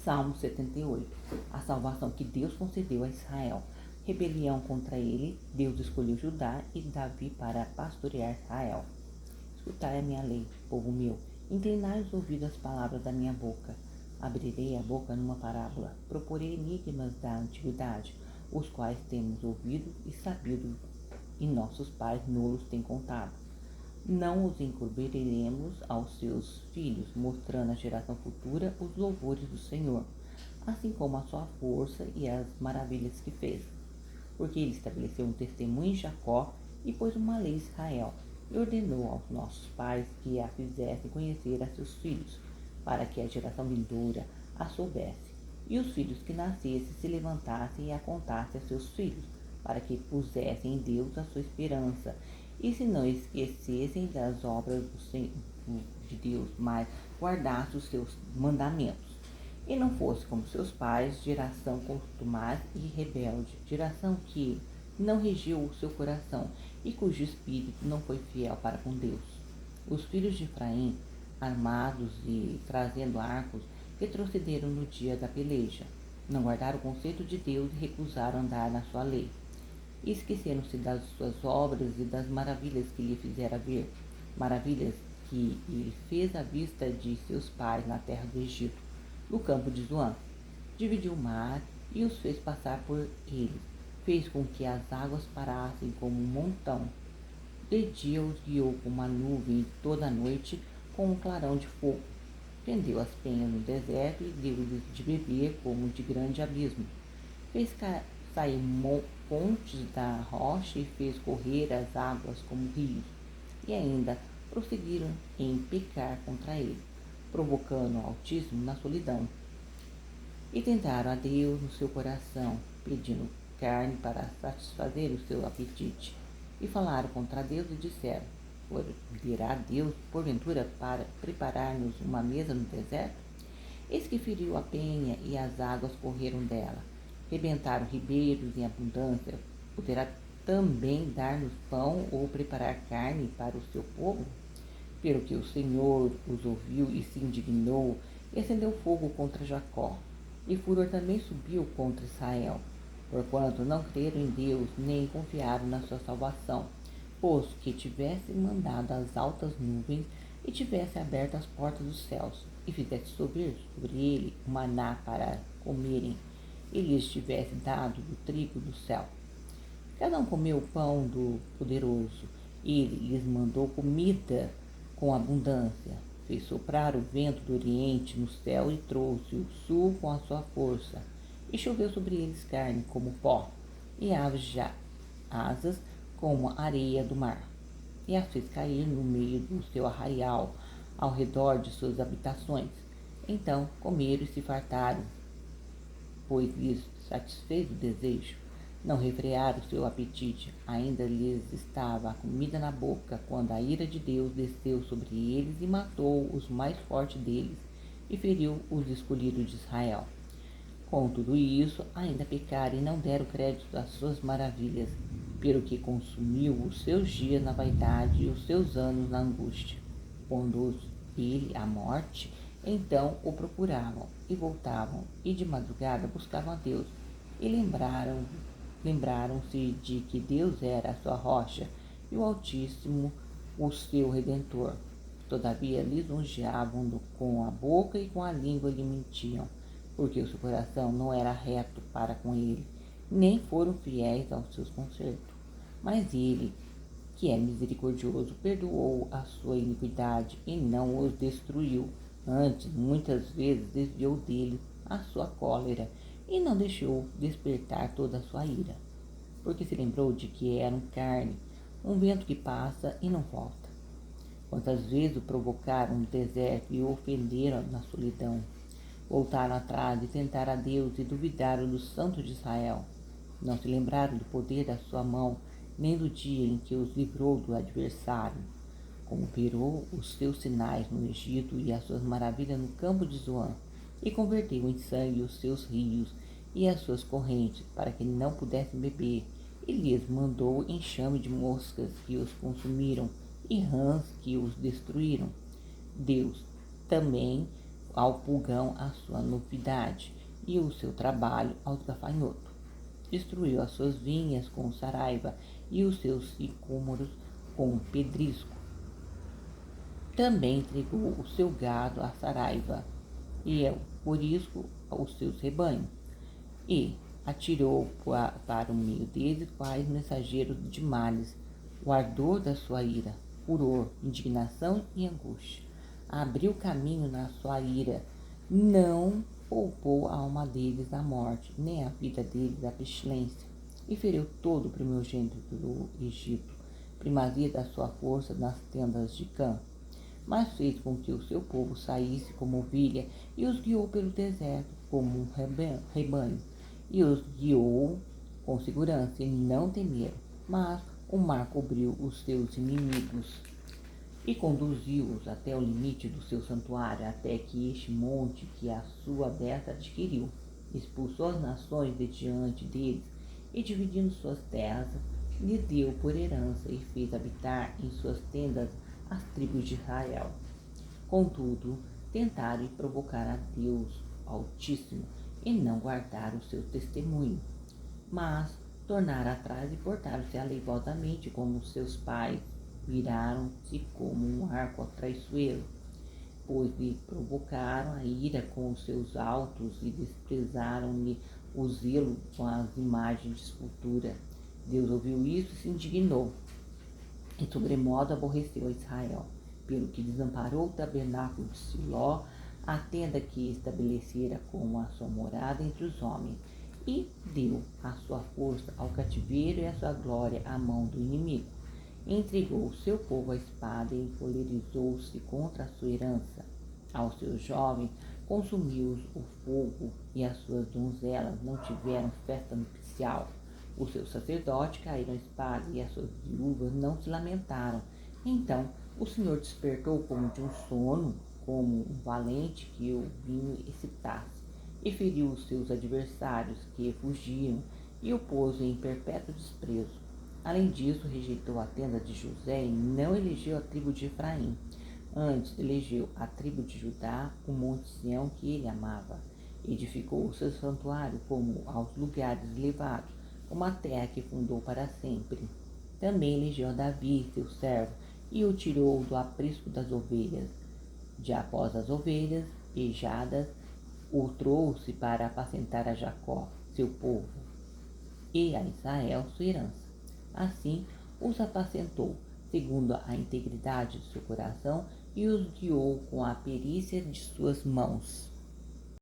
Salmo 78. A salvação que Deus concedeu a Israel. Rebelião contra ele, Deus escolheu Judá e Davi para pastorear Israel. Escutai a minha lei, povo meu, inclinai os ouvidos às palavras da minha boca. Abrirei a boca numa parábola, proporei enigmas da antiguidade, os quais temos ouvido e sabido, e nossos pais nos têm contado. Não os encobriremos aos seus filhos, mostrando à geração futura os louvores do Senhor, assim como a sua força e as maravilhas que fez. Porque ele estabeleceu um testemunho em Jacó e pôs uma lei em Israel, e ordenou aos nossos pais que a fizessem conhecer a seus filhos, para que a geração vindoura a soubesse, e os filhos que nascessem se levantassem e a contassem a seus filhos, para que pusessem em Deus a sua esperança, e se não esquecessem das obras de Deus, mas guardassem os seus mandamentos, e não fosse como seus pais, geração contumaz e rebelde, geração que não regiu o seu coração e cujo espírito não foi fiel para com Deus. Os filhos de Efraim, armados e trazendo arcos, retrocederam no dia da peleja. Não guardaram o conceito de Deus e recusaram andar na sua lei. E esqueceram-se das suas obras e das maravilhas que lhe fizera ver, maravilhas que ele fez à vista de seus pais na terra do Egito, no campo de Zoan. Dividiu o mar e os fez passar por ele. Fez com que as águas parassem como um montão. De dia os guiou com uma nuvem, toda a noite com um clarão de fogo. Prendeu as penhas no deserto e deu-lhes de beber como de grande abismo. Fez sair fontes da rocha e fez correr as águas como rios. E ainda prosseguiram em pecar contra ele, provocando o Altíssimo na solidão. E tentaram a Deus no seu coração, pedindo carne para satisfazer o seu apetite. E falaram contra Deus e disseram: Poderá Deus, porventura, para preparar-nos uma mesa no deserto? Eis que feriu a penha e as águas correram dela. Rebentaram ribeiros em abundância. Poderá também dar-nos pão ou preparar carne para o seu povo? Pelo que o Senhor os ouviu e se indignou, e acendeu fogo contra Jacó, e furor também subiu contra Israel, porquanto não creram em Deus, nem confiaram na sua salvação, pois que tivesse mandado as altas nuvens, e tivesse aberto as portas dos céus, e fizesse subir sobre ele o maná para comerem, e lhes tivesse dado do trigo do céu. Cada um comeu o pão do poderoso, ele lhes mandou comida com abundância. Fez soprar o vento do oriente no céu e trouxe o sul com a sua força. E choveu sobre eles carne como pó, e aves de asas como a areia do mar. E as fez cair no meio do seu arraial, ao redor de suas habitações. Então comeram e se fartaram, pois lhes satisfez o desejo. Não refrearam o seu apetite, ainda lhes estava a comida na boca, quando a ira de Deus desceu sobre eles e matou os mais fortes deles, e feriu os escolhidos de Israel. Com tudo isso, ainda pecaram e não deram crédito às suas maravilhas, pelo que consumiu os seus dias na vaidade e os seus anos na angústia. Pondo-os ele à morte, então o procuravam, e voltavam, e de madrugada buscavam a Deus, e lembraram-se de que Deus era a sua rocha, e o Altíssimo o seu Redentor. Todavia lisonjeavam-no com a boca e com a língua lhe mentiam, porque o seu coração não era reto para com ele, nem foram fiéis aos seus concertos. Mas ele, que é misericordioso, perdoou a sua iniquidade e não os destruiu. Antes, muitas vezes, desviou dele a sua cólera e não deixou despertar toda a sua ira, porque se lembrou de que eram carne, um vento que passa e não volta. Quantas vezes o provocaram no deserto e o ofenderam na solidão. Voltaram atrás e tentaram a Deus e duvidaram do Santo de Israel. Não se lembraram do poder da sua mão, nem do dia em que os livrou do adversário, como operou os seus sinais no Egito e as suas maravilhas no campo de Zoan, e converteu em sangue os seus rios e as suas correntes, para que não pudessem beber, e lhes mandou enxame de moscas que os consumiram, e rãs que os destruíram. Deus também ao pulgão a sua novidade, e o seu trabalho aos gafanhotos. Destruiu as suas vinhas com saraiva e os seus sicômoros com pedrisco. Também entregou o seu gado à saraiva e ao corisco aos seus rebanhos, e atirou para o meio deles quais mensageiros de males, o ardor da sua ira, furor, indignação e angústia. Abriu caminho na sua ira, não poupou a alma deles à morte, nem a vida deles à pestilência, e feriu todo o primogênito do Egito, primazia da sua força nas tendas de Cã. Mas fez com que o seu povo saísse como ovelha e os guiou pelo deserto como um rebanho, e os guiou com segurança e não temeram, mas o mar cobriu os seus inimigos e conduziu-os até o limite do seu santuário, até que este monte que a sua destra adquiriu. Expulsou as nações de diante deles e, dividindo suas terras, lhes deu por herança e fez habitar em suas tendas as tribos de Israel. Contudo, tentaram provocar a Deus Altíssimo e não guardaram o seu testemunho, mas tornaram atrás e portaram-se aleivosamente como seus pais, viraram-se como um arco traiçoeiro, pois lhe provocaram a ira com os seus altos e desprezaram-lhe o zelo com as imagens de escultura. Deus ouviu isso e se indignou, e sobremodo aborreceu a Israel, pelo que desamparou o tabernáculo de Siló, a tenda que estabelecera como a sua morada entre os homens, e deu a sua força ao cativeiro e a sua glória à mão do inimigo. Entregou o seu povo à espada e encolerizou-se contra a sua herança. Aos seus jovens consumiu-os o fogo, e as suas donzelas não tiveram festa nupcial. Os seus sacerdotes caíram à espada, e as suas viúvas não se lamentaram. Então o Senhor despertou como de um sono, como um valente que o vinho excitasse, e feriu os seus adversários que fugiam, e o pôs em perpétuo desprezo. Além disso, rejeitou a tenda de José e não elegeu a tribo de Efraim. Antes, elegeu a tribo de Judá, o monte Sião que ele amava. Edificou o seu santuário como aos lugares elevados, uma terra que fundou para sempre. Também elegeu a Davi, seu servo, e o tirou do aprisco das ovelhas. De após as ovelhas pejadas, o trouxe para apacentar a Jacó, seu povo, e a Israel, sua herança. Assim os apacentou, segundo a integridade de seu coração, e os guiou com a perícia de suas mãos.